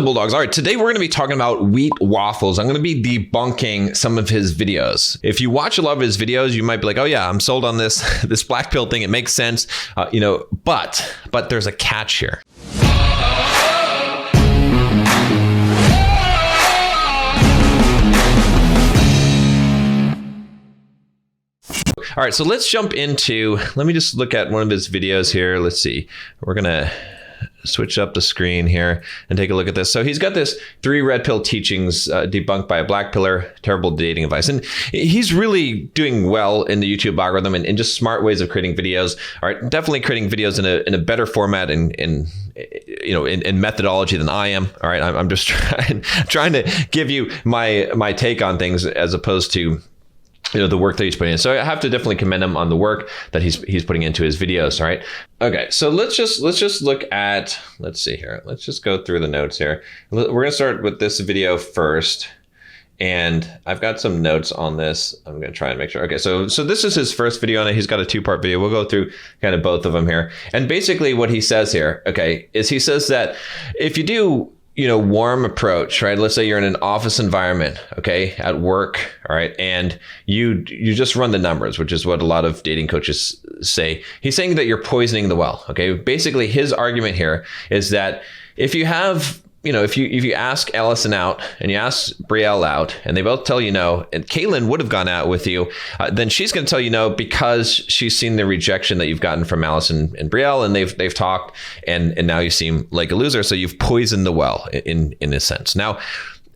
Bulldogs? All right, today we're going to be talking about wheat waffles. I'm going to be debunking some of his videos. If you watch a lot of his videos, you might be like, oh yeah, I'm sold on this black pill thing. It makes sense, but there's a catch here. All right, so let's jump into, let me just look at one of his videos here. Let's see. We're going to switch up the screen here and take a look at this. So he's got this 3 red pill teachings debunked by a black pillar, terrible dating advice. And he's really doing well in the YouTube algorithm and just smart ways of creating videos. All right, definitely creating videos in a better format and in methodology than I am. All right, I'm just trying to give you my take on things as opposed to the work that he's putting in. So I have to definitely commend him on the work that he's putting into his videos. All right. Okay. So let's just look at, let's see here. Let's just go through the notes here. We're going to start with this video first. And I've got some notes on this. I'm going to try and make sure. Okay. So this is his first video on it. He's got a 2-part video. We'll go through kind of both of them here. And basically what he says here, okay, is he says that if you do warm approach, right? Let's say you're in an office environment, okay, at work, all right, and you just run the numbers, which is what a lot of dating coaches say. He's saying that you're poisoning the well, okay? Basically, his argument here is that if you have, if you ask Allison out and you ask Brielle out and they both tell you no, and Caitlin would have gone out with you, then she's going to tell you no because she's seen the rejection that you've gotten from Allison and Brielle, and they've talked, and now you seem like a loser. So you've poisoned the well in a sense. Now,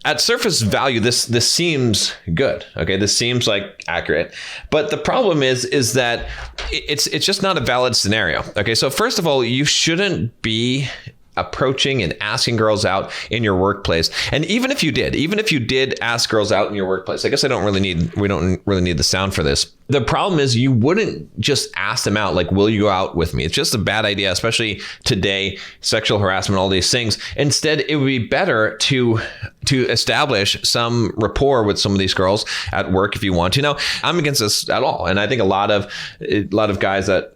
at surface value, this seems good. Okay, this seems like accurate, but the problem is that it's just not a valid scenario. Okay, so first of all, you shouldn't be approaching and asking girls out in your workplace. And even if you did ask girls out in your workplace, I guess we don't really need the sound for this. The problem is you wouldn't just ask them out like, will you go out with me? It's just a bad idea, especially today, sexual harassment, all these things. Instead, it would be better to establish some rapport with some of these girls at work if you want to. Now, I'm against this at all. And I think a lot of guys that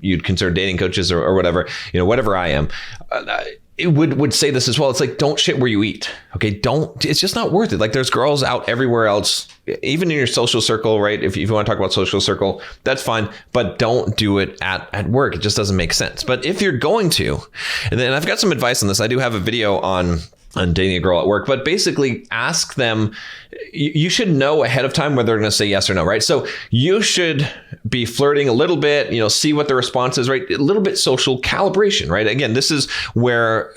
you'd consider dating coaches or whatever, whatever I am, it would say this as well. It's like, don't shit where you eat. Okay. It's just not worth it. Like, there's girls out everywhere else, even in your social circle, right? If you want to talk about social circle, that's fine, but don't do it at work. It just doesn't make sense. But if you're going to, and then I've got some advice on this. I do have a video on dating a girl at work, but basically ask them, you should know ahead of time whether they're going to say yes or no, right? So you should be flirting a little bit, see what the response is, right? A little bit social calibration, right? Again, this is where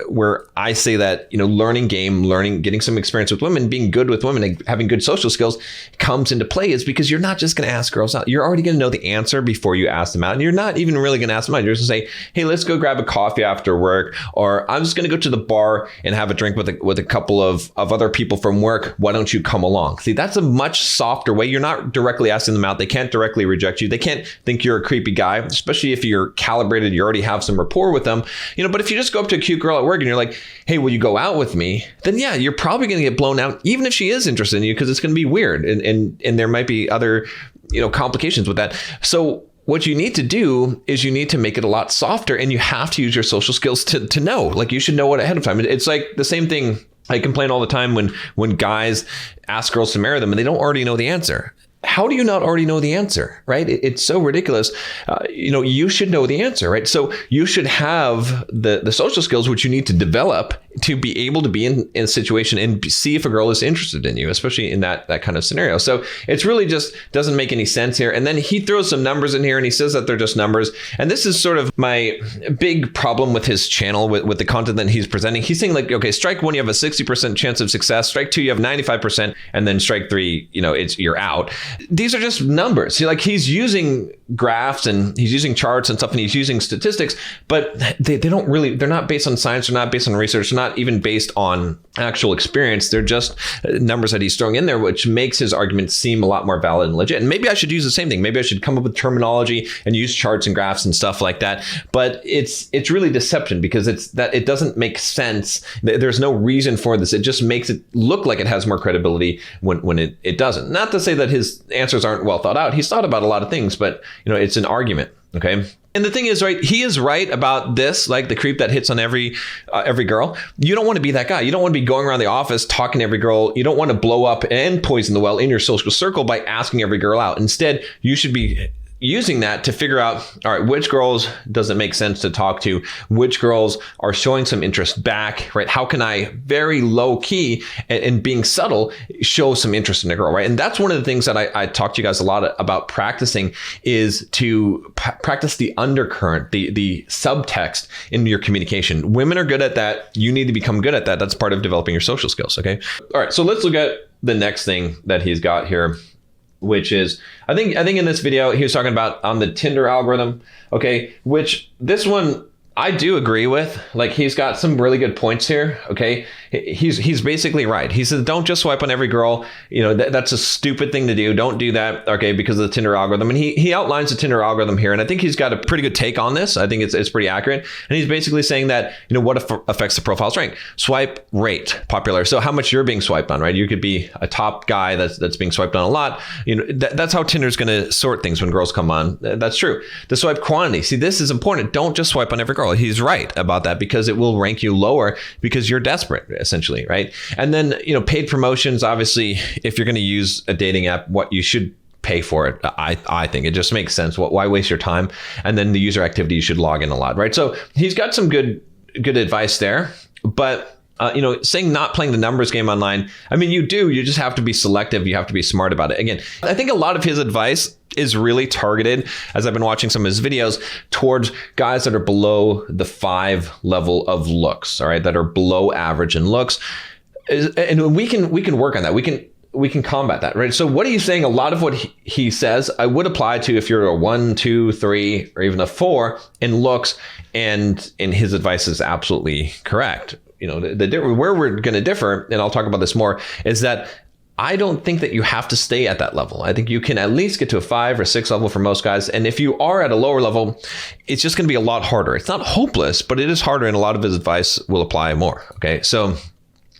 I say that, getting some experience with women, being good with women, and having good social skills comes into play, is because you're not just going to ask girls out. You're already going to know the answer before you ask them out. And you're not even really going to ask them out. You're just going to say, hey, let's go grab a coffee after work, or I'm just going to go to the bar and have a drink with a couple of other people from work. Why don't you come along? See, that's a much softer way. You're not directly asking them out. They can't directly reject you. They can't think you're a creepy guy, especially if you're calibrated, you already have some rapport with them. But if you just go up to a cute girl at work and you're like, hey, will you go out with me? Then yeah, you're probably going to get blown out, even if she is interested in you, because it's going to be weird. And there might be other, complications with that. So what you need to do is you need to make it a lot softer, and you have to use your social skills to know. Like, you should know it ahead of time. It's like the same thing. I complain all the time when guys ask girls to marry them and they don't already know the answer. How do you not already know the answer, right? It's so ridiculous. You should know the answer, right? So you should have the social skills which you need to develop to be able to be in a situation and see if a girl is interested in you, especially in that kind of scenario. So it's really just doesn't make any sense here. And then he throws some numbers in here and he says that they're just numbers. And this is sort of my big problem with his channel, with the content that he's presenting. He's saying like, okay, strike 1, you have a 60% chance of success. Strike 2, you have 95%. And then strike 3, you're out. These are just numbers. He's using graphs and he's using charts and stuff, and he's using statistics, but they're not based on science. They're not based on research. They're not even based on actual experience. They're just numbers that he's throwing in there, which makes his argument seem a lot more valid and legit. And maybe I should use the same thing. Maybe I should come up with terminology and use charts and graphs and stuff like that. But it's really deception, because it doesn't make sense. There's no reason for this. It just makes it look like it has more credibility when it doesn't. Not to say that his answers aren't well thought out. He's thought about a lot of things, but it's an argument. Okay. And the thing is, right, he is right about this, like the creep that hits on every girl. You don't want to be that guy. You don't want to be going around the office talking to every girl. You don't want to blow up and poison the well in your social circle by asking every girl out. Instead, you should be using that to figure out, all right, which girls does it make sense to talk to? Which girls are showing some interest back, right? How can I very low key and being subtle show some interest in a girl, right? And that's one of the things that I talk to you guys a lot about practicing is to practice the undercurrent, the subtext in your communication. Women are good at that. You need to become good at that. That's part of developing your social skills, okay? All right, so let's look at the next thing that he's got here, which is, I think in this video, he was talking about on the Tinder algorithm, okay, which this one I do agree with. Like, he's got some really good points here, okay? He's basically right. He says, don't just swipe on every girl. You know, that's a stupid thing to do. Don't do that, okay, because of the Tinder algorithm. And he outlines the Tinder algorithm here, and I think he's got a pretty good take on this. I think it's pretty accurate. And he's basically saying that, you know, what affects the profile's rank? Swipe rate, popular. So how much you're being swiped on, right? You could be a top guy that's being swiped on a lot. You know, that's how Tinder's going to sort things when girls come on. That's true. The swipe quantity. See, this is important. Don't just swipe on every girl. He's right about that because it will rank you lower because you're desperate, essentially, right? And then, you know, paid promotions, obviously, if you're going to use a dating app, what you should pay for it. I think it just makes sense. Why waste your time? And then the user activity, you should log in a lot, right? So he's got some good advice there, but you know, saying not playing the numbers game online. I mean, you just have to be selective. You have to be smart about it. Again, I think a lot of his advice is really targeted, as I've been watching some of his videos, towards guys that are below the 5 level of looks, all right, that are below average in looks. And we can work on that. We can combat that, right? So what are you saying? A lot of what he says, I would apply to if you're a 1, 2, 3, or even a 4 in looks, and his advice is absolutely correct. You know, where we're going to differ, and I'll talk about this more, is that I don't think that you have to stay at that level. I think you can at least get to a 5 or 6 level for most guys. And if you are at a lower level, it's just going to be a lot harder. It's not hopeless, but it is harder, and a lot of his advice will apply more. Okay, so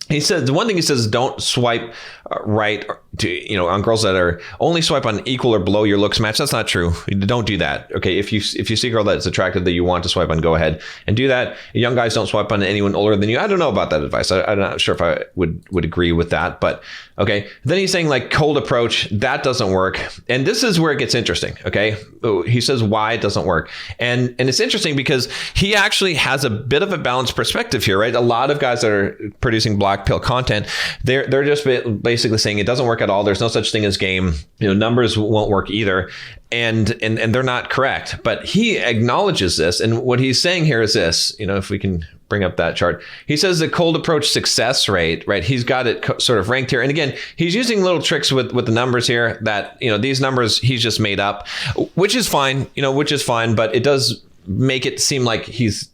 he says, the one thing he says, don't swipe right to, you know, on girls that are only swipe on equal or below your looks match. That's not true. Don't do that. Okay, if you see a girl that's attractive that you want to swipe on, go ahead and do that. Young guys don't swipe on anyone older than you. I don't know about that advice. I'm not sure if I would agree with that, but okay. Then he's saying like cold approach, that doesn't work. And this is where it gets interesting. Okay, he says why it doesn't work, and it's interesting because he actually has a bit of a balanced perspective here, right? A lot of guys that are producing black pill content, they're just basically saying it doesn't work at all. There's no such thing as game. You know, numbers won't work either. And they're not correct. But he acknowledges this. And what he's saying here is this, you know, if we can bring up that chart, he says the cold approach success rate, right? He's got it sort of ranked here. And again, he's using little tricks with the numbers here that, you know, these numbers he's just made up, which is fine, but it does make it seem like he's,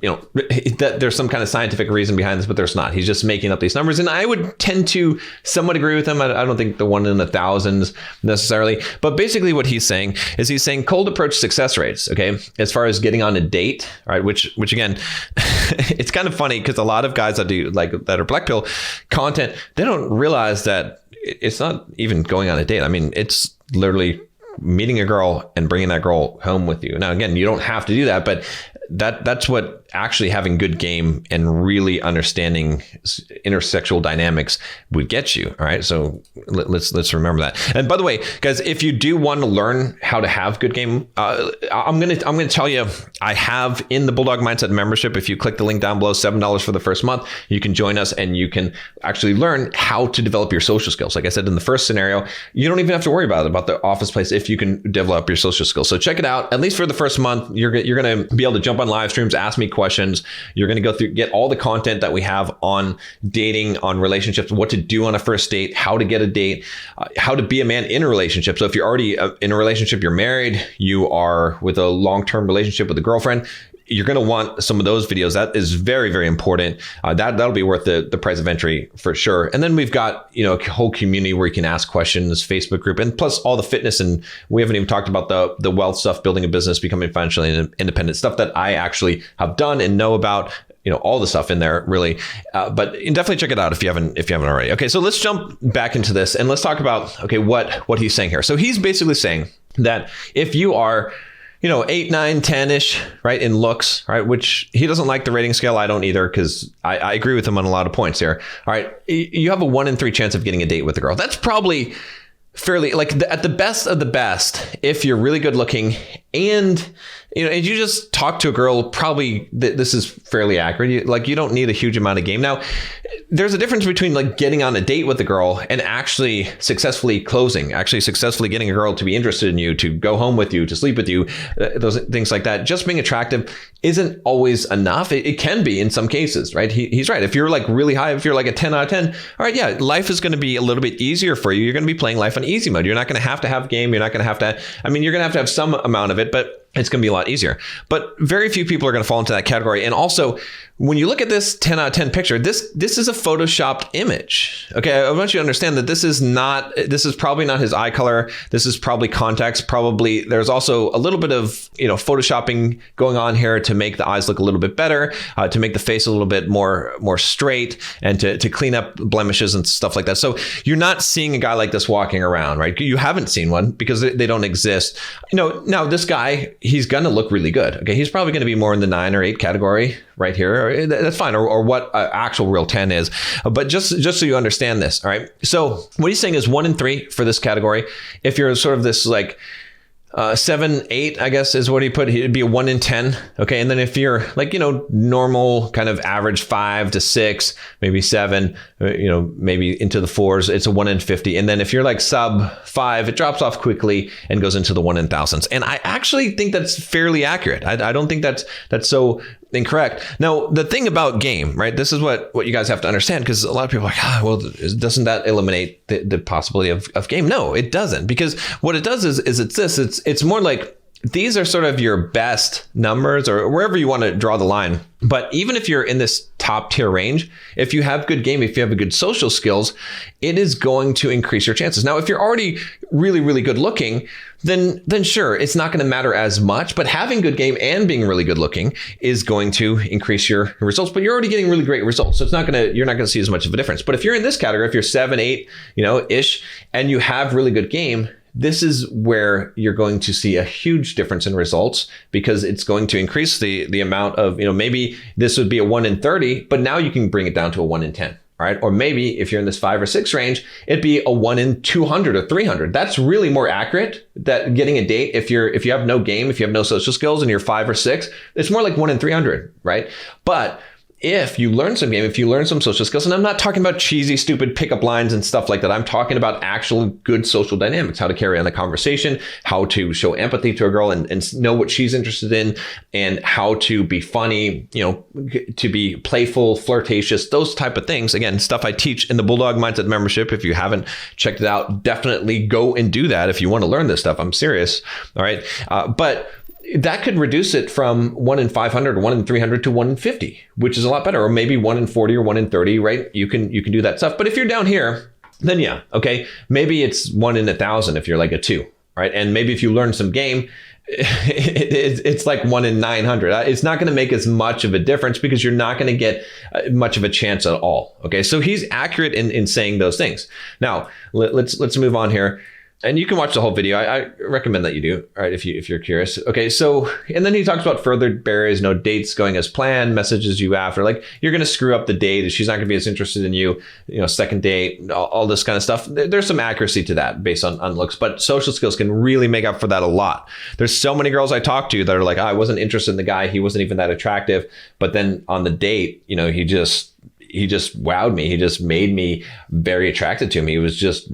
you know, that there's some kind of scientific reason behind this, but there's not. He's just making up these numbers. And I would tend to somewhat agree with him. I don't think the 1 in 1,000s necessarily, but basically what he's saying cold approach success rates. Okay. As far as getting on a date, all right, which again, it's kind of funny because a lot of guys that are black pill content, they don't realize that it's not even going on a date. I mean, it's literally meeting a girl and bringing that girl home with you. Now, again, you don't have to do that, but that's what actually having good game and really understanding intersexual dynamics would get you. All right. So let's remember that. And by the way, guys, if you do want to learn how to have good game, I'm going to tell you, I have in the Bulldog Mindset membership, if you click the link down below, $7 for the first month, you can join us and you can actually learn how to develop your social skills. Like I said, in the first scenario, you don't even have to worry about the office place if you can develop your social skills. So check it out. At least for the first month, you're going to be able to jump on live streams, ask me questions. You're going to go through, get all the content that we have on dating, on relationships, what to do on a first date, how to get a date, how to be a man in a relationship. So if you're already in a relationship, you're married, you are with a long-term relationship with a girlfriend, you're going to want some of those videos. That is very, very important. That'll be worth the price of entry for sure. And then we've got, you know, a whole community where you can ask questions, Facebook group, and plus all the fitness. And we haven't even talked about the wealth stuff, building a business, becoming financially independent, stuff that I actually have done and know about. You know, all the stuff in there really, but definitely check it out if you haven't already. Okay, so let's jump back into this and let's talk about, okay, what he's saying here. So he's basically saying that if you are, 8, 9, 10-ish, right, in looks, right, which he doesn't like the rating scale. I don't either, because I agree with him on a lot of points here. All right, you have a 1 in 3 chance of getting a date with a girl. That's probably fairly, like, at the best of the best, if you're really good looking and and you just talk to a girl, probably this is fairly accurate. You don't need a huge amount of game. Now, there's a difference between like getting on a date with a girl and actually successfully getting a girl to be interested in you, to go home with you, to sleep with you, those things like that. Just being attractive isn't always enough. It can be in some cases, right? He's right. If you're like really high, if you're like a 10 out of 10, all right, yeah, life is going to be a little bit easier for you. You're going to be playing life on easy mode. You're not going to have game. You're not going to have to, you're going to have some amount of it, but it's going to be a lot easier. But very few people are going to fall into that category. And also, when you look at this 10 out of 10 picture, this is a photoshopped image. Okay, I want you to understand that this is probably not his eye color. This is probably context. Probably there's also a little bit of, photoshopping going on here to make the eyes look a little bit better, to make the face a little bit more straight, and to clean up blemishes and stuff like that. So you're not seeing a guy like this walking around, right? You haven't seen one because they don't exist. Now this guy, he's going to look really good. Okay, he's probably going to be more in the 9 or 8 category right here. That's fine, or what actual real 10 is. But just so you understand this, all right? So what he's saying is 1 in 3 for this category. If you're sort of this like 7, 8, I guess is what he put. It'd be a 1 in 10. Okay. And then if you're like, normal kind of average 5 to 6, maybe 7, maybe into the 4s, it's a 1 in 50. And then if you're like sub 5, it drops off quickly and goes into the 1 in thousands. And I actually think that's fairly accurate. I don't think that's so incorrect. Now, the thing about game, right? This is what you guys have to understand, because a lot of people are like, well, doesn't that eliminate the possibility of game? No, it doesn't, because what it does is it's more like these are sort of your best numbers, or wherever you want to draw the line. But even if you're in this top tier range, if you have good game, if you have a good social skills, it is going to increase your chances. Now, if you're already really, really good looking, then sure, it's not going to matter as much. But having good game and being really good looking is going to increase your results. But you're already getting really great results, so you're not going to see as much of a difference. But if you're in this category, if you're 7, 8, ish, and you have really good game, this is where you're going to see a huge difference in results, because it's going to increase the amount of, maybe this would be a 1 in 30, but now you can bring it down to a 1 in 10. All right. Or maybe if you're in this 5 or 6 range, it'd be a 1 in 200 or 300. That's really more accurate, that getting a date. If you have no game, if you have no social skills and you're 5 or 6, it's more like 1 in 300. Right. But if you learn some game, if you learn some social skills, and I'm not talking about cheesy, stupid pickup lines and stuff like that. I'm talking about actual good social dynamics, how to carry on the conversation, how to show empathy to a girl and know what she's interested in, and how to be funny, to be playful, flirtatious, those type of things. Again, stuff I teach in the Bulldog Mindset membership. If you haven't checked it out, definitely go and do that if you want to learn this stuff. I'm serious. All right. But that could reduce it from 1 in 500 or 1 in 300 to 1 in 50, which is a lot better. Or maybe 1 in 40 or 1 in 30, right? You can do that stuff. But if you're down here, then yeah, okay, maybe it's 1 in 1,000 if you're like a 2, right? And maybe if you learn some game, it's like 1 in 900. It's not going to make as much of a difference, because you're not going to get much of a chance at all. Okay, so he's accurate in saying those things. Now let's move on here. And you can watch the whole video. I recommend that you do, all right, if you're curious. Okay, so, and then he talks about further barriers, no dates going as planned, messages you after, like you're going to screw up the date, she's not going to be as interested in you, second date, all this kind of stuff. There's some accuracy to that based on looks, but social skills can really make up for that a lot. There's so many girls I talk to that are like, I wasn't interested in the guy, he wasn't even that attractive, but then on the date, he just wowed me. He just made me very attracted to him. He was just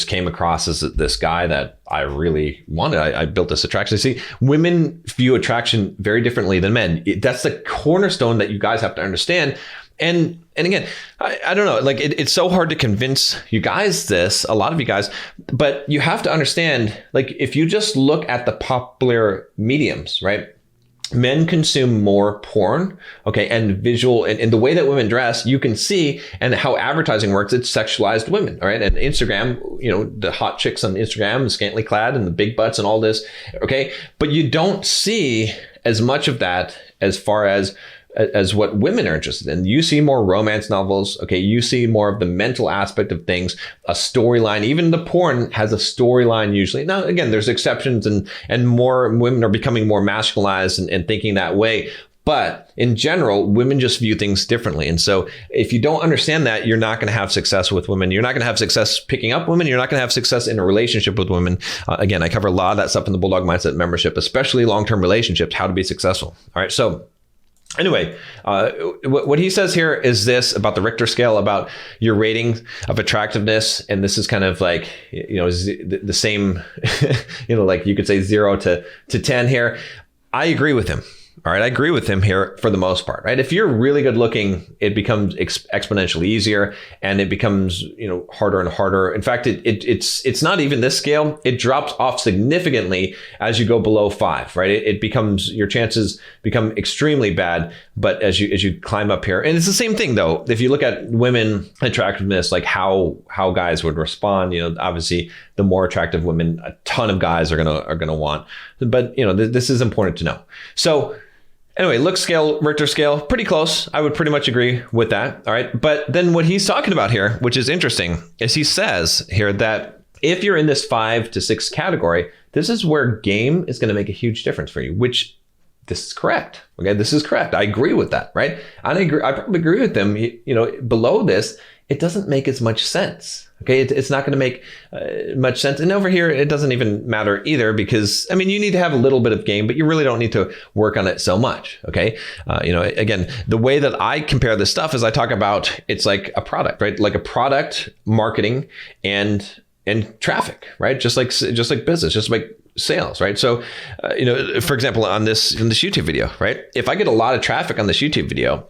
came across as this guy that I really wanted. I built this attraction. See, women view attraction very differently than men. That's the cornerstone that you guys have to understand. And again, I don't know, like it's so hard to convince you guys a lot of you guys, but you have to understand, like if you just look at the popular mediums, right? Men consume more porn, okay, and visual, and the way that women dress, you can see, and how advertising works, it's sexualized women, all right? And Instagram, the hot chicks on Instagram, the scantily clad and the big butts and all this, okay? But you don't see as much of that as far as as what women are interested in. You see more romance novels. Okay. You see more of the mental aspect of things, a storyline. Even the porn has a storyline usually. Now, again, there's exceptions and more women are becoming more masculinized and thinking that way. But in general, women just view things differently. And so if you don't understand that, you're not going to have success with women. You're not going to have success picking up women. You're not going to have success in a relationship with women. Again, I cover a lot of that stuff in the Bulldog Mindset membership, especially long-term relationships, how to be successful. All right. So anyway, what he says here is this about the Richter scale, about your rating of attractiveness. And this is kind of like, the same, like you could say 0 to 10 here. I agree with him. All right. I agree with him here for the most part, right? If you're really good looking, it becomes exponentially easier and it becomes, harder and harder. In fact, it's not even this scale. It drops off significantly as you go below 5, right? It becomes, your chances become extremely bad. But as you climb up here, and it's the same thing though, if you look at women attractiveness, like how guys would respond, obviously the more attractive women, a ton of guys are going to want, but this is important to know. So anyway, look scale, Richter scale, pretty close. I would pretty much agree with that. All right. But then what he's talking about here, which is interesting, is he says here that if you're in this 5 to 6 category, this is where game is going to make a huge difference for you, which this is correct. Okay. This is correct. I agree with that. Right. I probably agree with them. Below this, it doesn't make as much sense. Okay, it's not going to make much sense. And over here, it doesn't even matter either because, you need to have a little bit of game, but you really don't need to work on it so much. Okay, again, the way that I compare this stuff is I talk about it's like a product, right? Like a product, marketing, and traffic, right? Just like business, just like sales, right? So, for example, in this YouTube video, right? If I get a lot of traffic on this YouTube video,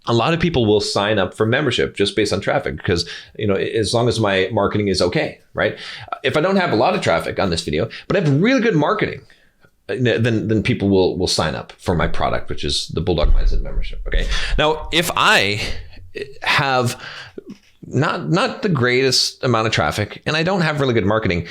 a lot of people will sign up for membership just based on traffic because, as long as my marketing is okay, right? If I don't have a lot of traffic on this video, but I have really good marketing, then people will sign up for my product, which is the Bulldog Mindset membership. Okay. Now, if I have not the greatest amount of traffic and I don't have really good marketing,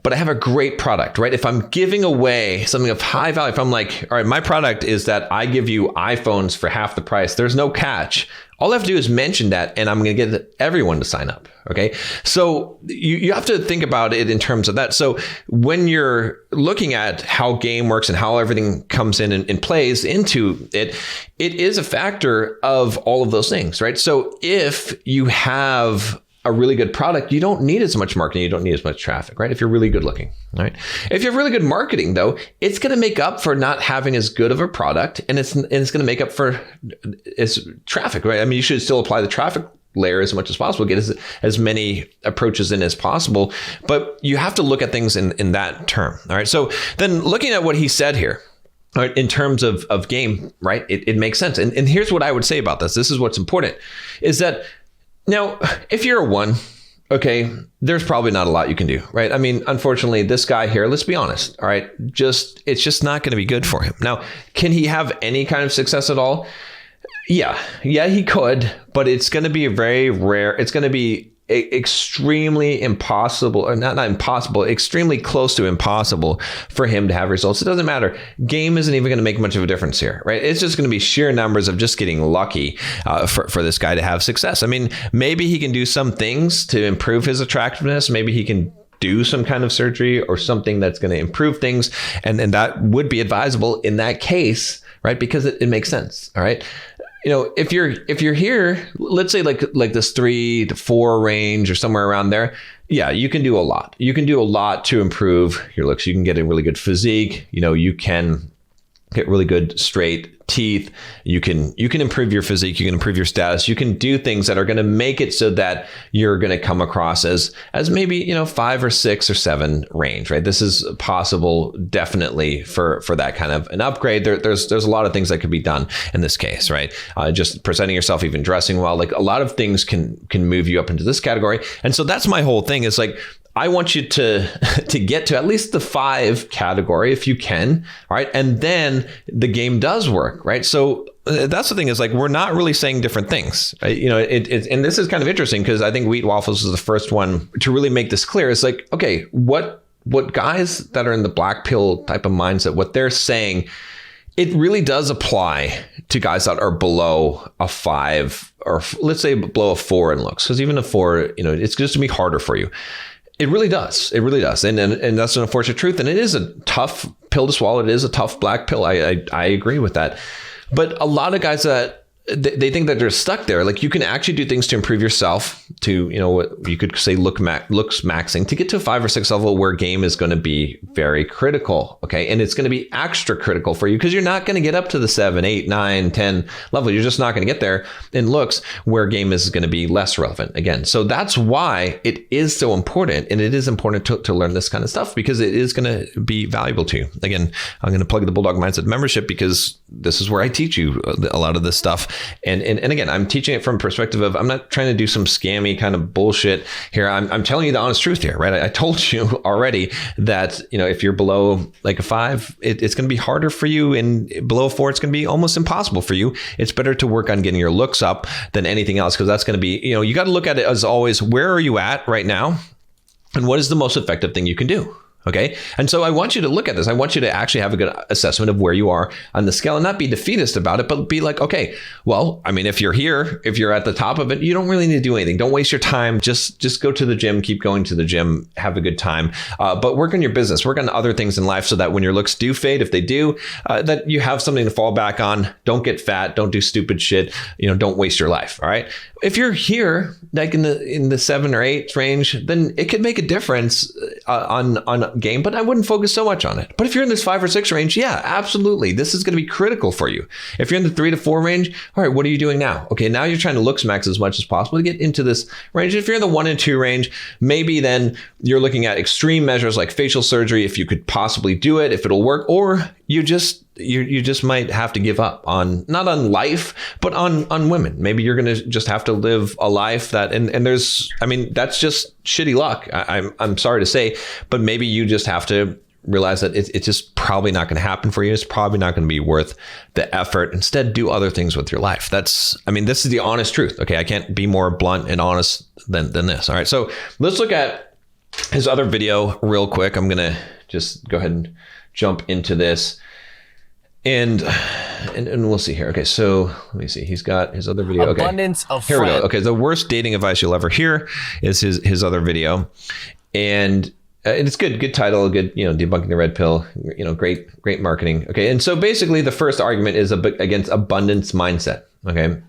but I have a great product, right? If I'm giving away something of high value, if I'm like, all right, my product is that I give you iPhones for half the price, there's no catch. All I have to do is mention that and I'm going to get everyone to sign up. Okay. So you have to think about it in terms of that. So when you're looking at how game works and how everything comes in and plays into it, it is a factor of all of those things, right? So if you have a really good product, you don't need as much marketing. You don't need as much traffic, right? If you're really good looking, right? If you have really good marketing though, it's going to make up for not having as good of a product and it's going to make up for its traffic, right? You should still apply the traffic layer as much as possible, get as many approaches in as possible, but you have to look at things in that term. All right. So then looking at what he said here, all right, in terms of game, right? It makes sense. And here's what I would say about this. This is what's important is that now, if you're a 1, okay, there's probably not a lot you can do, right? Unfortunately, this guy here, let's be honest, all right, it's just not going to be good for him. Now, can he have any kind of success at all? Yeah, he could, but it's going to be very rare. It's going to be extremely impossible, or not impossible, extremely close to impossible for him to have results. It doesn't matter. Game isn't even going to make much of a difference here, right? It's just going to be sheer numbers of just getting lucky for this guy to have success. Maybe he can do some things to improve his attractiveness. Maybe he can do some kind of surgery or something that's going to improve things. And that would be advisable in that case, right? Because it makes sense. All right. If you're here, let's say like this 3 to 4 range or somewhere around there, yeah, you can do a lot. You can do a lot to improve your looks. You can get a really good physique. You can get really good straight teeth. You can improve your physique. You can improve your status. You can do things that are going to make it so that you're going to come across as maybe 5 or 6 or 7 range, right? This is possible definitely for that kind of an upgrade. There's a lot of things that could be done in this case, right? Just presenting yourself, even dressing well, like a lot of things can move you up into this category. And so that's my whole thing is like, I want you to get to at least the 5 category if you can, all right? And then the game does work, right? So that's the thing is like, we're not really saying different things, right? And this is kind of interesting because I think Wheat Waffles is the first one to really make this clear. It's like, okay, what guys that are in the black pill type of mindset, what they're saying, it really does apply to guys that are below a 5 or let's say below a 4 in looks. Because even a 4, it's just to be harder for you. It really does. It really does. And that's an unfortunate truth. And it is a tough pill to swallow. It is a tough black pill. I agree with that. But a lot of guys that they think that they're stuck there. Like you can actually do things to improve yourself to, what you could say looks maxing to get to a 5 or 6 level where game is going to be very critical. Okay. And it's going to be extra critical for you because you're not going to get up to the 7, 8, 9, 10 level. You're just not going to get there in looks where game is going to be less relevant again. So that's why it is so important. And it is important to learn this kind of stuff because it is going to be valuable to you. Again, I'm going to plug the Bulldog Mindset membership because this is where I teach you a lot of this stuff. And again, I'm teaching it from a perspective of, I'm not trying to do some scammy kind of bullshit here. I'm telling you the honest truth here, right? I told you already that, if you're below like a 5, it's going to be harder for you, and below a 4, it's going to be almost impossible for you. It's better to work on getting your looks up than anything else, because that's going to be, you got to look at it as always, where are you at right now? And what is the most effective thing you can do? Okay. And so I want you to look at this. I want you to actually have a good assessment of where you are on the scale and not be defeatist about it, but be like, okay, well, I mean, if you're here, if you're at the top of it, you don't really need to do anything. Don't waste your time. Just go to the gym, keep going to the gym, have a good time, but work on your business, work on other things in life so that when your looks do fade, if they do, that you have something to fall back on. Don't get fat. Don't do stupid shit. Don't waste your life. All right. If you're here, like in the 7 or 8 range, then it could make a difference on game, but I wouldn't focus so much on it. But if you're in this 5 or 6 range, yeah, absolutely. This is going to be critical for you. If you're in the 3 to 4 range, all right, what are you doing now? Okay, now you're trying to looks max as much as possible to get into this range. If you're in the 1 and 2 range, maybe then you're looking at extreme measures like facial surgery, if you could possibly do it, if it'll work, or you just might have to give up on, not on life, but on women. Maybe you're going to just have to live a life that, and there's, I mean, that's just shitty luck. I'm sorry to say, but maybe you just have to realize that it's just probably not going to happen for you. It's probably not going to be worth the effort. Instead, do other things with your life. This is the honest truth. Okay. I can't be more blunt and honest than this. All right. So let's look at his other video real quick. I'm going to just go ahead and jump into this. And we'll see here. Okay, so let me see. He's got his other video. Okay, abundance of here we go. Okay, the worst dating advice you'll ever hear is his other video, and it's good title, good, debunking the red pill, great marketing. Okay, and so basically the first argument is against abundance mindset. Okay,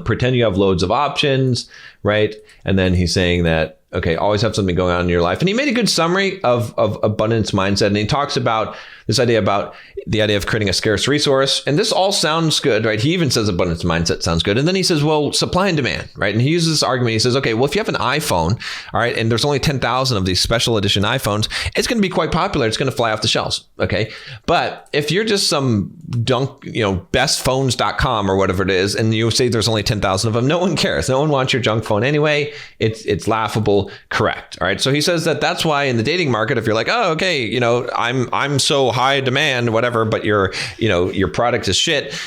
pretend you have loads of options, right? And then he's saying that, okay, always have something going on in your life. And he made a good summary of abundance mindset. And he talks about this idea about the idea of creating a scarce resource. And this all sounds good, right? He even says abundance mindset sounds good. And then he says, well, supply and demand, right? And he uses this argument. He says, okay, well, if you have an iPhone, all right, and there's only 10,000 of these special edition iPhones, it's going to be quite popular. It's going to fly off the shelves. Okay. But if you're just some bestphones.com or whatever it is, and you say there's only 10,000 of them, no one cares. No one wants your junk phone anyway. It's laughable. Correct. All right. So he says that that's why in the dating market, if you're like, oh, okay, I'm so high demand, whatever, but your product is shit,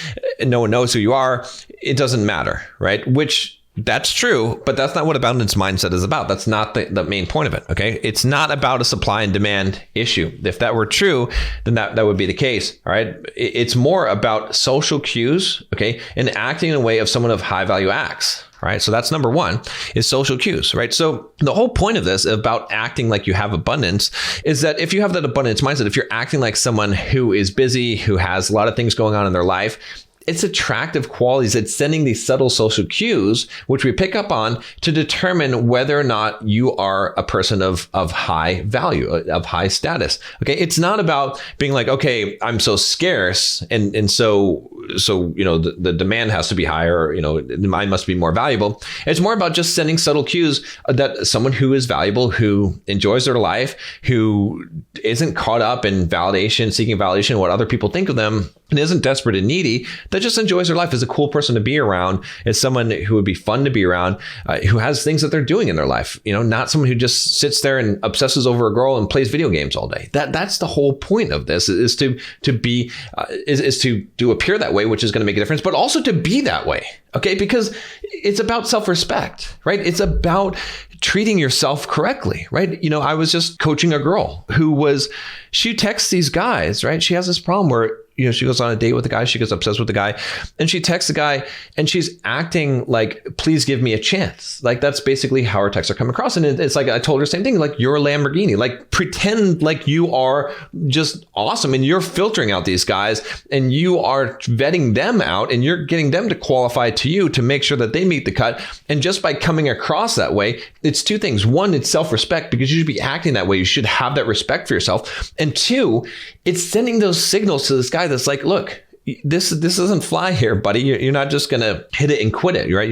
no one knows who you are, it doesn't matter, right? Which that's true, but that's not what abundance mindset is about. That's not the main point of it. Okay. It's not about a supply and demand issue. If that were true, then that would be the case. All right. It's more about social cues. Okay. And acting in a way of someone of high value acts. All right. So that's number one, is social cues, right? So the whole point of this about acting like you have abundance is that if you have that abundance mindset, if you're acting like someone who is busy, who has a lot of things going on in their life, it's attractive qualities. It's sending these subtle social cues, which we pick up on to determine whether or not you are a person of high value, of high status. Okay. It's not about being like, okay, I'm so scarce. And so, the demand has to be higher, I must be more valuable. It's more about just sending subtle cues that someone who is valuable, who enjoys their life, who isn't caught up in seeking validation, what other people think of them, and isn't desperate and needy, that just enjoys their life, is a cool person to be around, is someone who would be fun to be around, who has things that they're doing in their life, not someone who just sits there and obsesses over a girl and plays video games all day. That's the whole point of this, is to appear that way, which is going to make a difference, but also to be that way. Okay, because it's about self-respect, right? It's about treating yourself correctly, right? I was just coaching a girl she texts these guys, right? She has this problem where she goes on a date with the guy, she gets obsessed with the guy, and she texts the guy, and she's acting like, please give me a chance. Like, that's basically how her texts are coming across. And it's like, I told her the same thing, like, you're a Lamborghini, like, pretend like you are just awesome, and you're filtering out these guys, and you are vetting them out, and you're getting them to qualify to you to make sure that they meet the cut. And just by coming across that way, it's two things. One, it's self-respect, because you should be acting that way. You should have that respect for yourself. And two, it's sending those signals to this guy that's like, look, this doesn't fly here, buddy. You're not just going to hit it and quit it, right?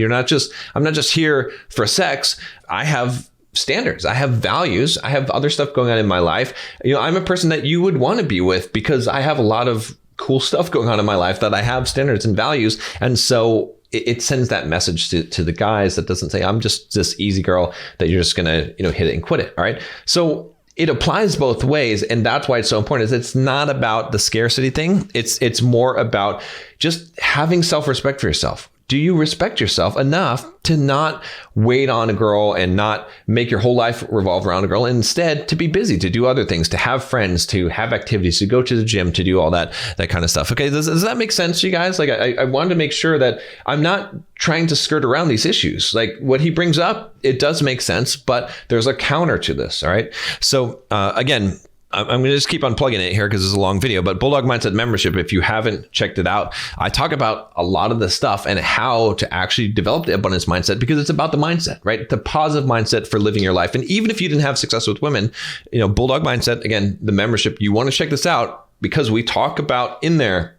I'm not just here for sex. I have standards. I have values. I have other stuff going on in my life. I'm a person that you would want to be with because I have a lot of cool stuff going on in my life, that I have standards and values. And so it sends that message to the guys that doesn't say, I'm just this easy girl that you're just going to, hit it and quit it. All right. So it applies both ways. And that's why it's so important. Is it's not about the scarcity thing. It's more about just having self-respect for yourself. Do you respect yourself enough to not wait on a girl and not make your whole life revolve around a girl, and instead to be busy, to do other things, to have friends, to have activities, to go to the gym, to do all that kind of stuff? Okay, does that make sense to you guys? Like, I wanted to make sure that I'm not trying to skirt around these issues. Like, what he brings up, it does make sense, but there's a counter to this, all right? So again, I'm going to just keep on plugging it here because it's a long video, but Bulldog Mindset membership, if you haven't checked it out, I talk about a lot of this stuff and how to actually develop the abundance mindset, because it's about the mindset, right? The positive mindset for living your life. And even if you didn't have success with women, Bulldog Mindset, again, the membership, you want to check this out because we talk about in there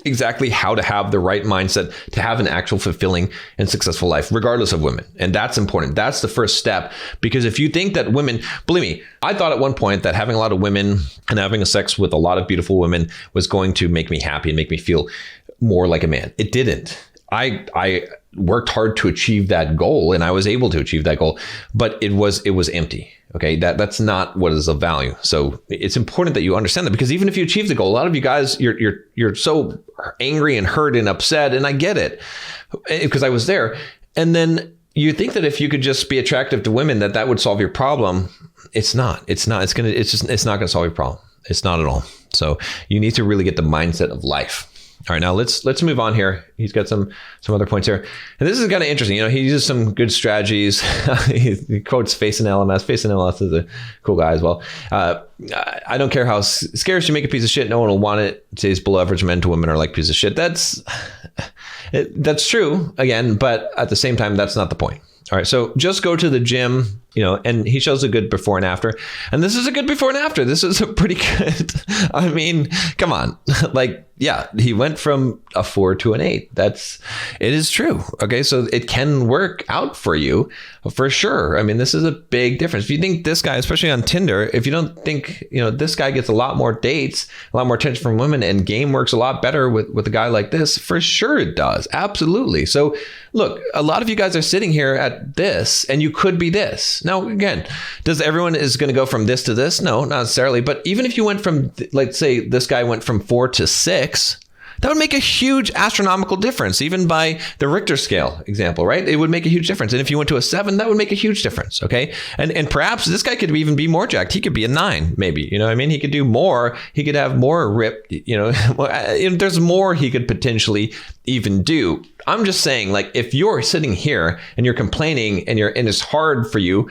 exactly how to have the right mindset to have an actual fulfilling and successful life, regardless of women. And that's important. That's the first step, because if you think that women, believe me, I thought at one point that having a lot of women and having a sex with a lot of beautiful women was going to make me happy and make me feel more like a man. It didn't. I worked hard to achieve that goal, and I was able to achieve that goal, but it was empty. Okay, that's not what is of value. So it's important that you understand that, because even if you achieve the goal, a lot of you guys, you're so angry and hurt and upset, and I get it because I was there. And then you think that if you could just be attractive to women, that would solve your problem. It's not. It's not going to solve your problem. It's not at all. So you need to really get the mindset of life. All right, now let's move on here. He's got some other points here. And this is kind of interesting. He uses some good strategies. He quotes Faison LMS. Faison LMS is a cool guy as well. I don't care how scarce you make a piece of shit, no one will want it. It says below average men to women are like pieces of shit. That's true, again, but at the same time, that's not the point. All right, so just go to the gym, and he shows a good before and after. And this is a good before and after. This is a pretty good, I mean, come on. Like, yeah, he went from a 4 to an 8. It is true. Okay, so it can work out for you for sure. I mean, this is a big difference. If you think this guy, especially on Tinder, if you don't think, this guy gets a lot more dates, a lot more attention from women, and game works a lot better with a guy like this, for sure it does. Absolutely. So look, a lot of you guys are sitting here at this, and you could be this. Now, again, does everyone is going to go from this to this? No, not necessarily. But even if you went from, let's say this guy went from 4 to 6, that would make a huge astronomical difference, even by the Richter scale example, right? It would make a huge difference. And if you went to a 7, that would make a huge difference, okay? And perhaps this guy could even be more jacked. He could be a 9, maybe, you know what I mean? He could do more. He could have more rip, there's more he could potentially even do. I'm just saying, like, if you're sitting here and you're complaining and it's hard for you,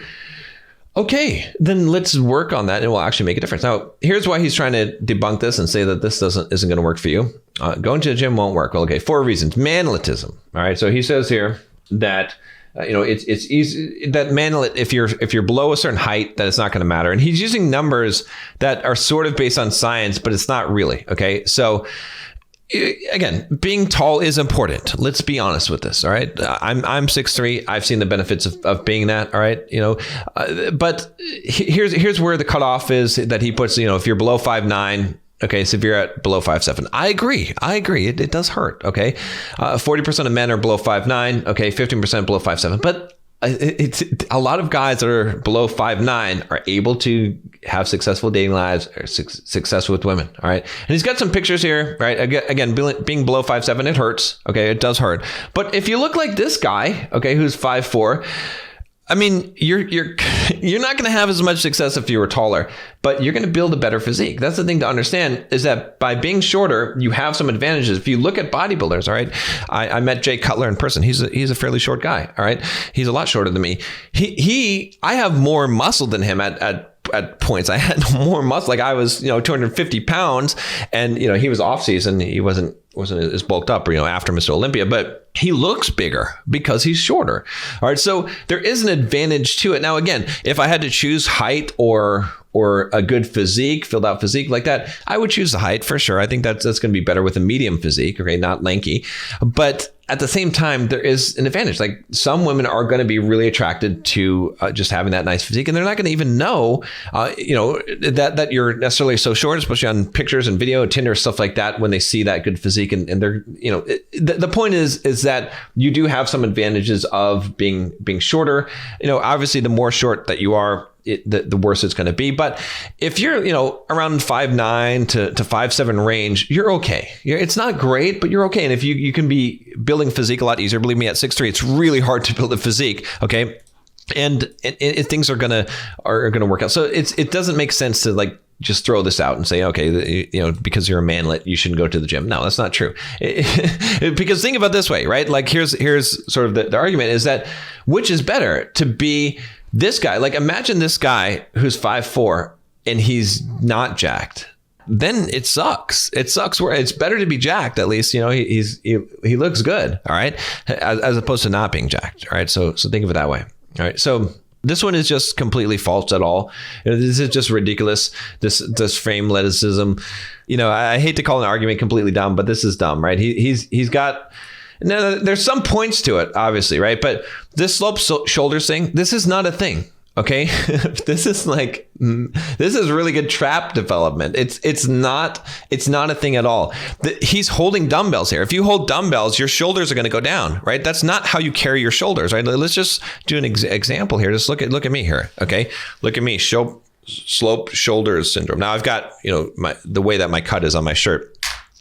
okay, then let's work on that and we'll actually make a difference. Now, here's why he's trying to debunk this and say that this isn't going to work for you. Going to the gym won't work. Well, okay, 4 reasons. Manletism. All right, so he says here that it's easy that if you're below a certain height, that it's not going to matter. And he's using numbers that are sort of based on science, but it's not really. Okay, so again, being tall is important. Let's be honest with this. All right. I'm 6'3". I've seen the benefits of being that. All right. But here's where the cutoff is that he puts, if you're below 5'9", okay, so if you're at below 5'7", I agree. It does hurt. Okay. 40% of men are below 5'9". Okay. 15% below 5'7". But it's a lot of guys that are below 5'9" are able to have successful dating lives or success with women. All right. And he's got some pictures here, right? Again, being below 5'7", it hurts. Okay. It does hurt. But if you look like this guy, okay, who's 5'4", I mean, you're you're not going to have as much success if you were taller, but you're going to build a better physique. That's the thing to understand, is that by being shorter, you have some advantages. If you look at bodybuilders, all right, I met Jay Cutler in person. He's a fairly short guy. All right. He's a lot shorter than me. I have more muscle than him at points. I had more muscle. Like I was, 250 pounds, and, he was off season. He wasn't as bulked up, after Mr. Olympia, but he looks bigger because he's shorter. All right. So there is an advantage to it. Now, again, if I had to choose height or a good physique, filled out physique like that, I would choose the height for sure. I think that's going to be better with a medium physique. Okay. Not lanky, but at the same time, there is an advantage. Like some women are going to be really attracted to just having that nice physique, and they're not going to even know, that you're necessarily so short, especially on pictures and video, Tinder, stuff like that, when they see that good physique. And they're, the point is that you do have some advantages of being shorter. Obviously, the more short that you are, the worse it's going to be. But if you're, around 5'9" to 5'7" range, you're okay. It's not great, but you're okay. And if you can be building physique a lot easier, believe me, at 6'3", it's really hard to build a physique. Okay. And things are going to work out. So it doesn't make sense to like just throw this out and say, okay, because you're a manlet, you shouldn't go to the gym. No, that's not true. Because think about it this way, right? Like here's sort of the argument is that which is better, to be this guy? Like imagine this guy who's 5'4" and he's not jacked. Then it sucks. It sucks. Where it's better to be jacked. At least, he looks good. All right. As opposed to not being jacked. All right. So think of it that way. All right. So this one is just completely false at all. This is just ridiculous. This Frameletism. I hate to call an argument completely dumb, but this is dumb, right? He's got. Now, there's some points to it, obviously, right? But this sloped shoulders thing, this is not a thing. Okay, this is really good trap development. It's not a thing at all. He's holding dumbbells here. If you hold dumbbells, your shoulders are going to go down, right? That's not how you carry your shoulders, right? Let's just do an example here. Just look at me here. Okay, look at me. Slope shoulders syndrome. Now I've got the way that my cut is on my shirt.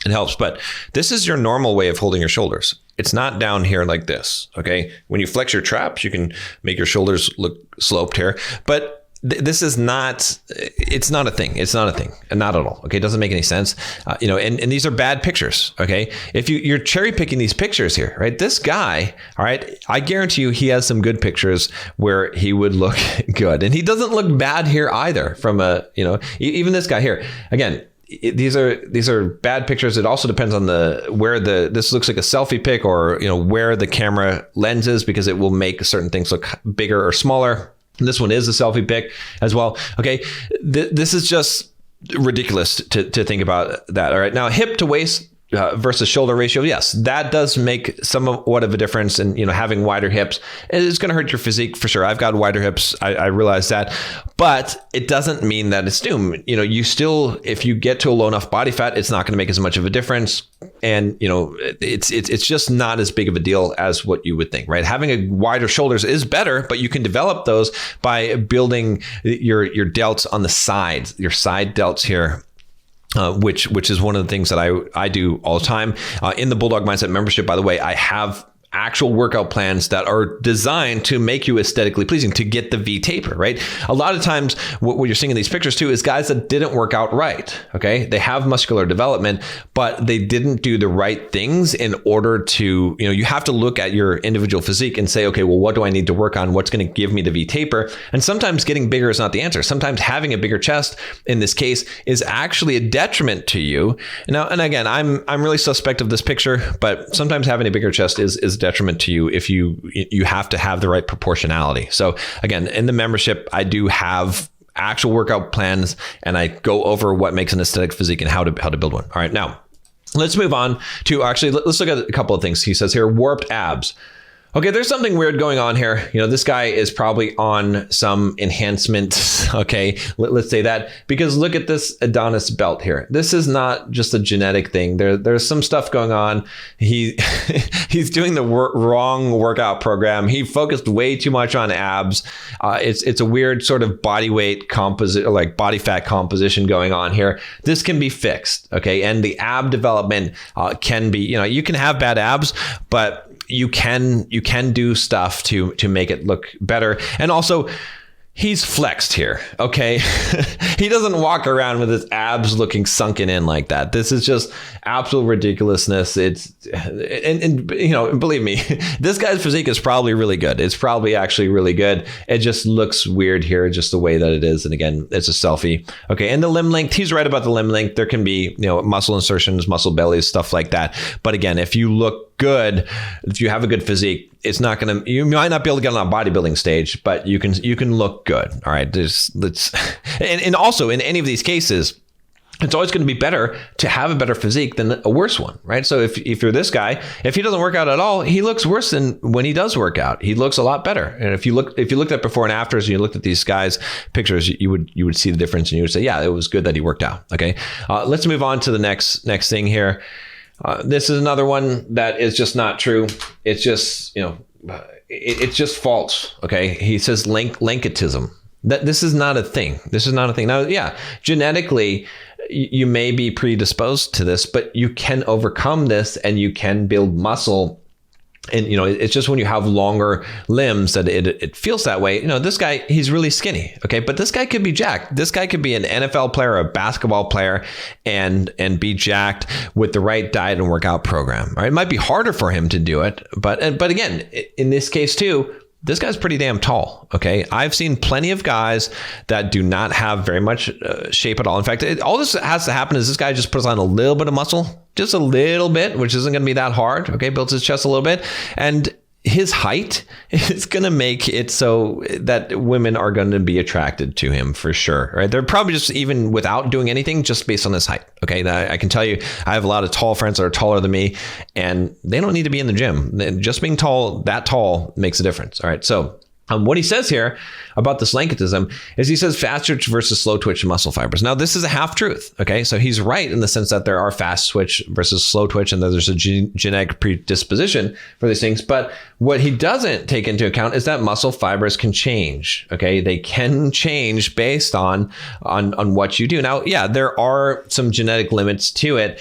It helps, but this is your normal way of holding your shoulders. It's not down here like this, okay? When you flex your traps, you can make your shoulders look sloped here, but this is not, it's not a thing. It's not a thing, and not at all, okay? It doesn't make any sense, and these are bad pictures, okay? If you're cherry picking these pictures here, right? This guy, all right, I guarantee you he has some good pictures where he would look good, and he doesn't look bad here either from even this guy here, again, these are bad pictures. It also depends on this looks like a selfie pic, or where the camera lens is, because it will make certain things look bigger or smaller. And this one is a selfie pic as well. Okay, this is just ridiculous to think about that. All right, now hip to waist versus shoulder ratio, yes, that does make somewhat of a difference. And having wider hips is going to hurt your physique for sure. I've got wider hips, I realize that, but it doesn't mean that it's doomed. You still, if you get to a low enough body fat, it's not going to make as much of a difference. And it's just not as big of a deal as what you would think, right? Having a wider shoulders is better, but you can develop those by building your delts on the sides, your side delts here. Which is one of the things that I do all the time. In the Bulldog Mindset membership, by the way, I have actual workout plans that are designed to make you aesthetically pleasing, to get the V taper, right? A lot of times what you're seeing in these pictures too is guys that didn't work out right, okay? They have muscular development, but they didn't do the right things in order to, you have to look at your individual physique and say, okay, well, what do I need to work on? What's going to give me the V taper? And sometimes getting bigger is not the answer. Sometimes having a bigger chest in this case is actually a detriment to you. Now, and again, I'm really suspect of this picture, but sometimes having a bigger chest is detriment to you if you have to have the right proportionality. So again, in the membership, I do have actual workout plans, and I go over what makes an aesthetic physique and how to build one. All right, now let's move on to let's look at a couple of things. He says here, warped abs. Okay, there's something weird going on here. This guy is probably on some enhancement. Okay, let's say that, because look at this Adonis belt here. This is not just a genetic thing. There's some stuff going on. He's doing the wrong workout program. He focused way too much on abs. It's a weird sort of body weight composite, like body fat composition going on here. This can be fixed. Okay, and the ab development can be. You can have bad abs, but you can do stuff to make it look better. And also, he's flexed here, okay? He doesn't walk around with his abs looking sunken in like that. This is just absolute ridiculousness. It's, and you know, believe me, this guy's physique is probably really good. It's probably actually really good. It just looks weird here, just the way that it is. And again, it's a selfie. Okay, and the limb length, he's right about the limb length. There can be, you know, muscle insertions, muscle bellies, stuff like that. But again, if you look good, if you have a good physique, it's not going to, you might not be able to get on a bodybuilding stage, but you can look good. All right. And also in any of these cases, it's always going to be better to have a better physique than a worse one, right? So if you're this guy, if he doesn't work out at all, he looks worse than when he does work out. He looks a lot better. And if you looked at before and afters and you looked at these guys' pictures, you would see the difference and you would say, yeah, it was good that he worked out. Okay. Let's move on to the next thing here. This is another one that is just not true. It's just, you know, it's just false. Okay. He says Lankletism. This is not a thing. This is not a thing. Now, yeah, genetically, you may be predisposed to this, but you can overcome this and you can build muscle. And, you know, it's just when you have longer limbs that it feels that way. You know, this guy, he's really skinny. Okay. But this guy could be jacked. This guy could be an NFL player, a basketball player, and be jacked with the right diet and workout program. All right. It might be harder for him to do it. But again, in this case too, this guy's pretty damn tall. Okay. I've seen plenty of guys that do not have very much shape at all. In fact, all this has to happen is this guy just puts on a little bit of muscle, just a little bit, which isn't going to be that hard. Okay. Builds his chest a little bit. And his height is going to make it so that women are going to be attracted to him for sure. Right. They're probably just, even without doing anything, just based on his height. Okay. I can tell you, I have a lot of tall friends that are taller than me and they don't need to be in the gym. Just being tall, that tall makes a difference. All right. So what he says here about this Lankletism is he says fast twitch versus slow twitch muscle fibers. Now, this is a half truth. Okay. So he's right in the sense that there are fast twitch versus slow twitch and that there's a genetic predisposition for these things. But what he doesn't take into account is that muscle fibers can change. Okay. They can change based on what you do. Now, yeah, there are some genetic limits to it.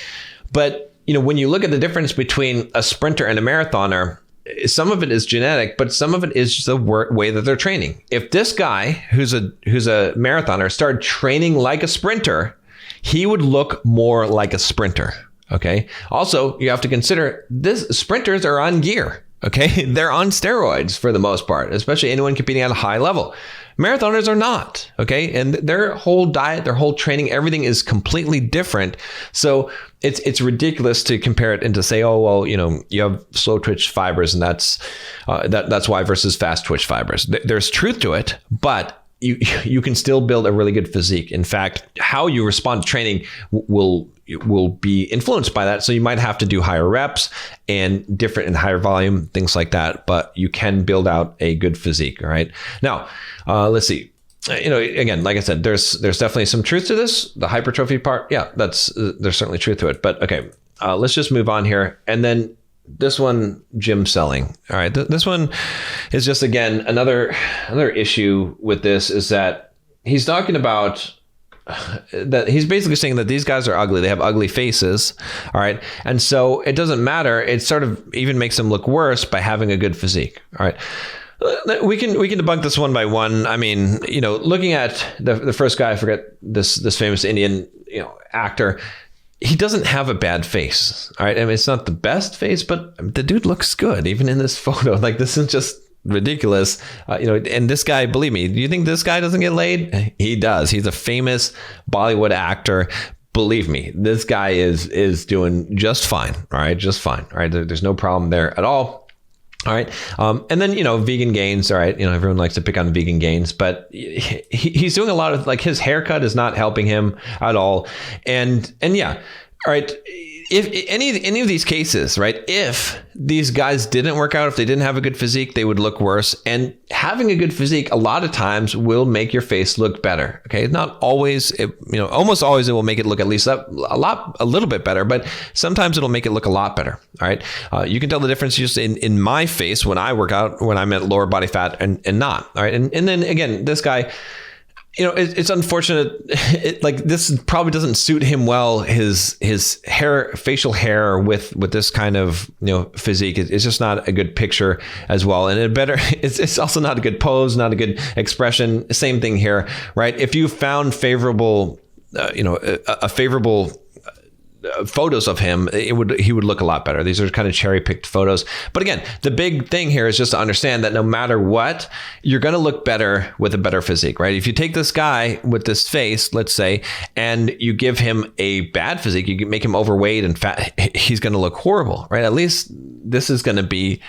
But, you know, when you look at the difference between a sprinter and a marathoner, some of it is genetic, but some of it is the way that they're training. If this guy who's a marathoner started training like a sprinter, he would look more like a sprinter. Okay. Also, you have to consider this: sprinters are on gear. Okay. They're on steroids for the most part, especially anyone competing at a high level. Marathoners are not. Okay. And their whole diet, their whole training, everything is completely different. So it's ridiculous to compare it and to say, oh, well, you know, you have slow twitch fibers and that's why versus fast twitch fibers. There's truth to it, but you can still build a really good physique. In fact, how you respond to training will be influenced by that. So you might have to do higher reps and different and higher volume, things like that, but you can build out a good physique. All right. Now, let's see. You know, again, like I said, there's definitely some truth to this. The hypertrophy part, yeah, there's certainly truth to it. But okay, let's just move on here. And then this one, Gymcelling. All right, this one is just, again, another issue with this is that he's talking about that he's basically saying that these guys are ugly. They have ugly faces. All right. And so it doesn't matter. It sort of even makes them look worse by having a good physique. All right. We can debunk this one by one. I mean, you know, looking at the first guy, I forget this famous Indian, you know, actor. He doesn't have a bad face. All right. I mean, it's not the best face, but the dude looks good even in this photo. Like, this is just ridiculous. You know, and this guy, believe me, do you think this guy doesn't get laid? He does. He's a famous Bollywood actor. Believe me, this guy is doing just fine. All right. Just fine. All right. There's no problem there at all. All right. And then, you know, vegan gains. All right. You know, everyone likes to pick on vegan gains, but he's doing a lot of, like, his haircut is not helping him at all. And yeah. All right. If any of these cases, right, if these guys didn't work out, if they didn't have a good physique, they would look worse. And having a good physique a lot of times will make your face look better. Okay. Not always, almost always it will make it look at least a little bit better, but sometimes it'll make it look a lot better. All right. You can tell the difference just in my face when I work out, when I'm at lower body fat and not. All right. And then again, this guy, it's unfortunate. Like this probably doesn't suit him well. His hair, facial hair with this kind of physique, it's just not a good picture as well. And it's also not a good pose, not a good expression. Same thing here, right? If you found favorable, a favorable photos of him, he would look a lot better. These are kind of cherry picked photos. But again, the big thing here is just to understand that no matter what, you're going to look better with a better physique, right? If you take this guy with this face, let's say, and you give him a bad physique, you make him overweight and fat, he's going to look horrible, right? At least this is going to be,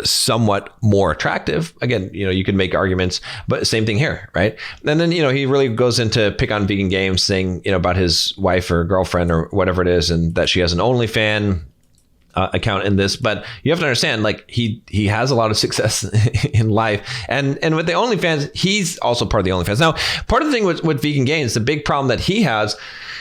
somewhat more attractive. Again, you can make arguments, but same thing here, right? And then, he really goes into pick on vegan games, saying, about his wife or girlfriend or whatever it is, and that she has an OnlyFans account in this. But you have to understand, like he has a lot of success in life, and with the OnlyFans, he's also part of the OnlyFans. Now, part of the thing with vegan gains, the big problem that he has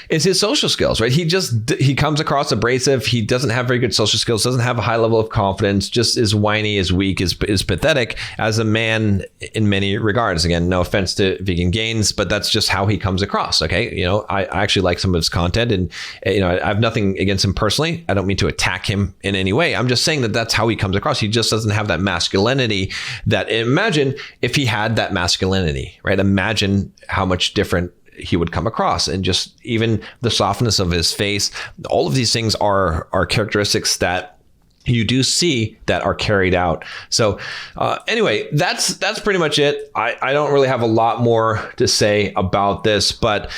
is his social skills, right? He comes across abrasive. He doesn't have very good social skills, doesn't have a high level of confidence, just is whiny, is weak, is pathetic as a man in many regards. Again, no offense to vegan gains, but that's just how he comes across. Okay. I actually like some of his content, and, I have nothing against him personally. I don't mean to attack him in any way. I'm just saying that that's how he comes across. He just doesn't have that masculinity that, imagine if he had that masculinity, right? Imagine how much different he would come across, and just even the softness of his face. All of these things are characteristics that you do see that are carried out. So anyway, that's pretty much it. I don't really have a lot more to say about this, but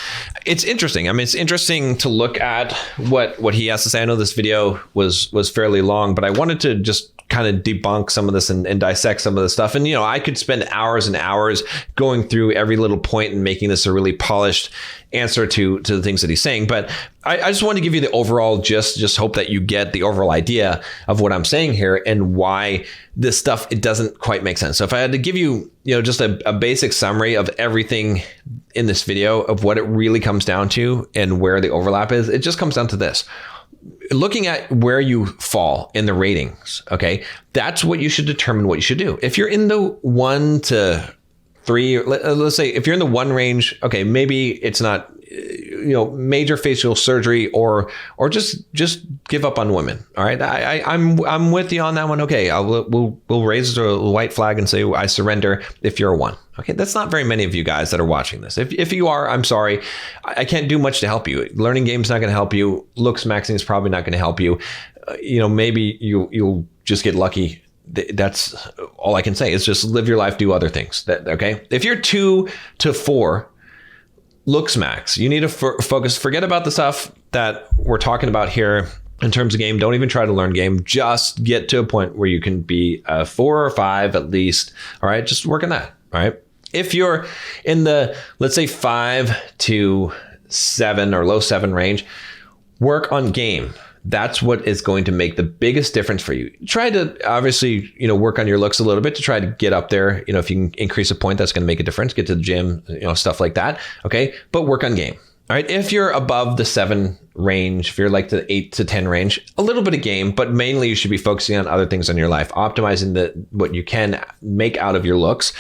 it's interesting. I mean, it's interesting to look at what he has to say. I know this video was fairly long, but I wanted to just kind of debunk some of this and dissect some of this stuff. And, I could spend hours and hours going through every little point and making this a really polished answer to the things that he's saying. But I just want to give you the overall just hope that you get the overall idea of what I'm saying here and why this stuff, it doesn't quite make sense. So if I had to give you, just a basic summary of everything in this video of what it really comes down to and where the overlap is, it just comes down to this. Looking at where you fall in the ratings, okay, that's what you should determine what you should do. If you're in the 1 to 3, let's say if you're in the 1 range, okay, maybe it's not, major facial surgery or just give up on women. All right, I'm with you on that one. Okay, we'll raise a white flag and say I surrender if you're a 1. Okay, that's not very many of you guys that are watching this. If you are, I'm sorry. I can't do much to help you. Learning game's not going to help you. Looks maxing is probably not going to help you. Maybe you'll just get lucky. That's all I can say. Is just live your life, do other things. Okay? If you're 2 to 4, looks max, you need to focus. Forget about the stuff that we're talking about here in terms of game. Don't even try to learn game. Just get to a point where you can be a 4 or 5 at least. All right, just work on that. All right. If you're in the, let's say 5 to 7 or low 7 range, work on game. That's what is going to make the biggest difference for you. Try to obviously, work on your looks a little bit to try to get up there. If you can increase a point, that's going to make a difference. Get to the gym, stuff like that. Okay. But work on game. All right. If you're above the 7 range, if you're like the 8 to 10 range, a little bit of game, but mainly you should be focusing on other things in your life, optimizing what you can make out of your looks,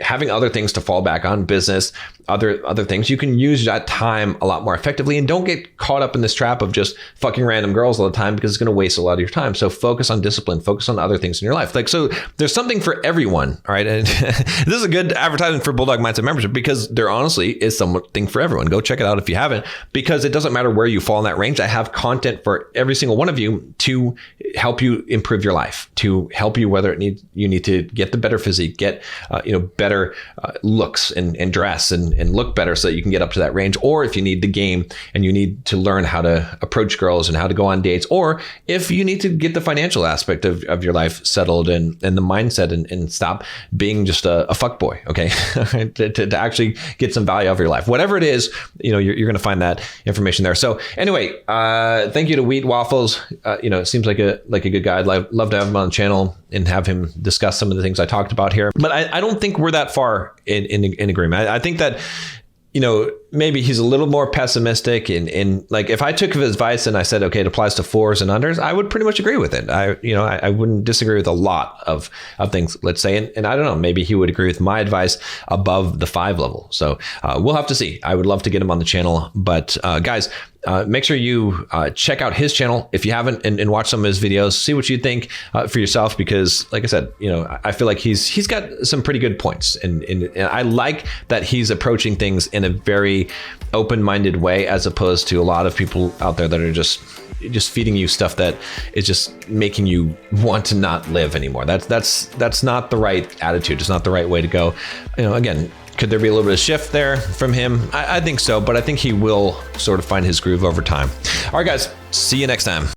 having other things to fall back on, business, other things. You can use that time a lot more effectively, and don't get caught up in this trap of just fucking random girls all the time, because it's going to waste a lot of your time. So focus on discipline, focus on other things in your life. So there's something for everyone. All right. And this is a good advertisement for Bulldog Mindset membership, because there honestly is something for everyone. Go check it out if you haven't, because it doesn't matter where you fall in that range. I have content for every single one of you to help you improve your life, to help you whether you need to get the better physique, get better looks and dress and look better so that you can get up to that range, or if you need the game and you need to learn how to approach girls and how to go on dates, or if you need to get the financial aspect of your life settled and the mindset and stop being just a fuckboy, okay? to actually get some value out of your life. Whatever it is, you're going to find that information there. So anyway, thank you to Wheat Waffles. It seems like a good guy. I'd love to have him on the channel and have him discuss some of the things I talked about here. But I don't think we're that far in agreement. I think that you know, maybe he's a little more pessimistic and like if I took his advice and I said, okay, it applies to 4s and unders, I would pretty much agree with it. I wouldn't disagree with a lot of things, let's say. And I don't know, maybe he would agree with my advice above the 5 level. So we'll have to see. I would love to get him on the channel. But guys, make sure you check out his channel if you haven't and watch some of his videos. See what you think for yourself, because like I said, you know, I feel like he's got some pretty good points. And I like that he's approaching things in a very open-minded way, as opposed to a lot of people out there that are just feeding you stuff that is just making you want to not live anymore. That's not the right attitude. It's not the right way to go. You know, again, could there be a little bit of shift there from him? I think so, but I think he will sort of find his groove over time. All right, guys, see you next time.